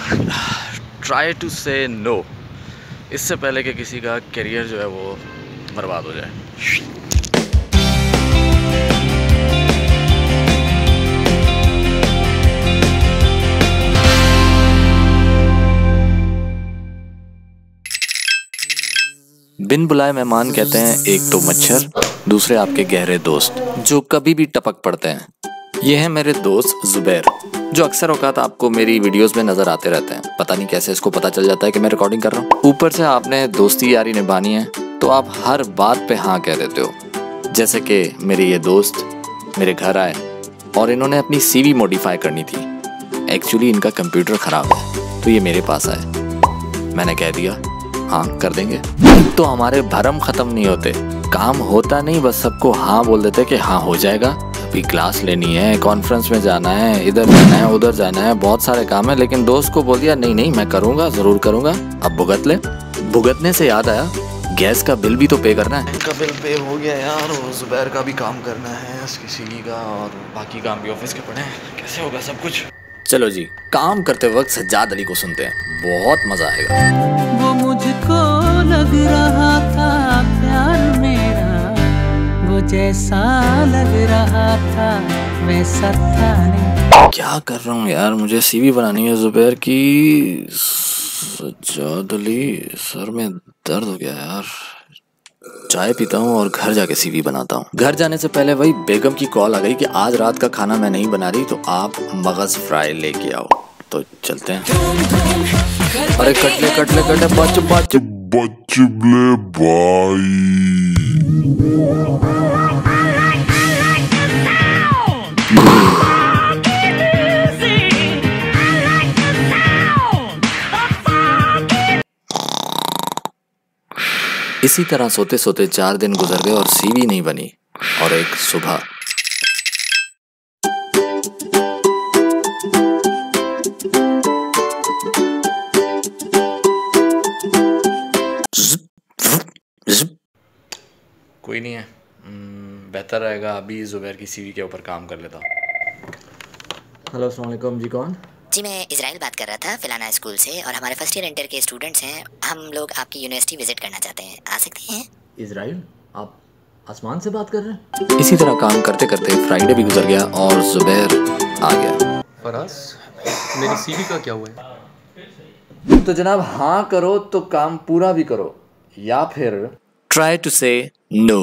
Try to से no, इससे पहले कि किसी का करियर जो है वो बर्बाद हो जाए। बिन बुलाए मेहमान कहते हैं एक तो मच्छर, दूसरे आपके गहरे दोस्त जो कभी भी टपक पड़ते हैं। ये है मेरे दोस्त जुबैर, जो अक्सर औकात आपको मेरी वीडियोस में नजर आते रहते हैं। पता नहीं कैसे इसको पता चल जाता है कि मैं रिकॉर्डिंग कर रहा हूँ। ऊपर से आपने दोस्ती यारी निभानी है तो आप हर बात पे हाँ कह देते हो। जैसे कि मेरे ये दोस्त मेरे घर आए और इन्होंने अपनी CV मॉडिफाई करनी थी। एक्चुअली इनका कंप्यूटर ख़राब है तो ये मेरे पास आए। मैंने कह दिया हाँ कर देंगे। तो हमारे भरम ख़त्म नहीं होते, काम होता नहीं, बस सबको हाँ बोल देते कि हाँ हो जाएगा। अभी क्लास लेनी है, कॉन्फ्रेंस में जाना है, इधर जाना है, उधर जाना है, बहुत सारे काम है। लेकिन दोस्त को बोल दिया नहीं नहीं मैं करूँगा, ज़रूर करूँगा। अब भुगत ले। भुगतने से याद आया, गैस का बिल भी तो पे करना है। इनका बिल पे हो गया यार, और जुबैर का भी काम करना है, उसकी CV का, और बाकी काम भी ऑफिस के पड़े हैं। कैसे होगा सब कुछ? चलो जी, काम करते वक्त सज्जाद अली को सुनते हैं, बहुत मजा आएगा। वो मुझको लग रहा था प्यार मेरा, वो जैसा लग रहा था वैसा था नहीं। क्या कर रहा हूँ यार, मुझे CV बनानी है जुबैर की। सज्जाद अली, सर में दर्द हो गया यार। चाय पीता हूँ और घर जाके CV बनाता हूँ। घर जाने से पहले वही बेगम की कॉल आ गई कि आज रात का खाना मैं नहीं बना रही तो आप मगज फ्राई लेके आओ। तो चलते हैं। अरे कटले कटले कटले बच बच बचले भाई। इसी तरह सोते सोते 4 दिन गुजर गए और CV नहीं बनी। और एक सुबह कोई नहीं है, बेहतर रहेगा अभी जुबैर की CV के ऊपर काम कर लेता हूँ। हेलो अस्सलाम वालेकुम जी, कौन? जी मैं इजराइल बात कर रहा था फिलाना स्कूल से, और हमारे फर्स्ट ईयर इंटर के स्टूडेंट्स हैं। हम लोग आपकी यूनिवर्सिटी विजिट करना चाहते हैं, आ सकते हैं? इजराइल? आप आसमान से बात कर रहे हैं? इसी तरह काम करते करते फ्राइडे भी गुजर गया और जुबैर आ गया। फराज, मेरी CV का क्या हुआ है? तो जनाब हाँ करो तो काम पूरा भी करो, या फिर ट्राई टू से नो।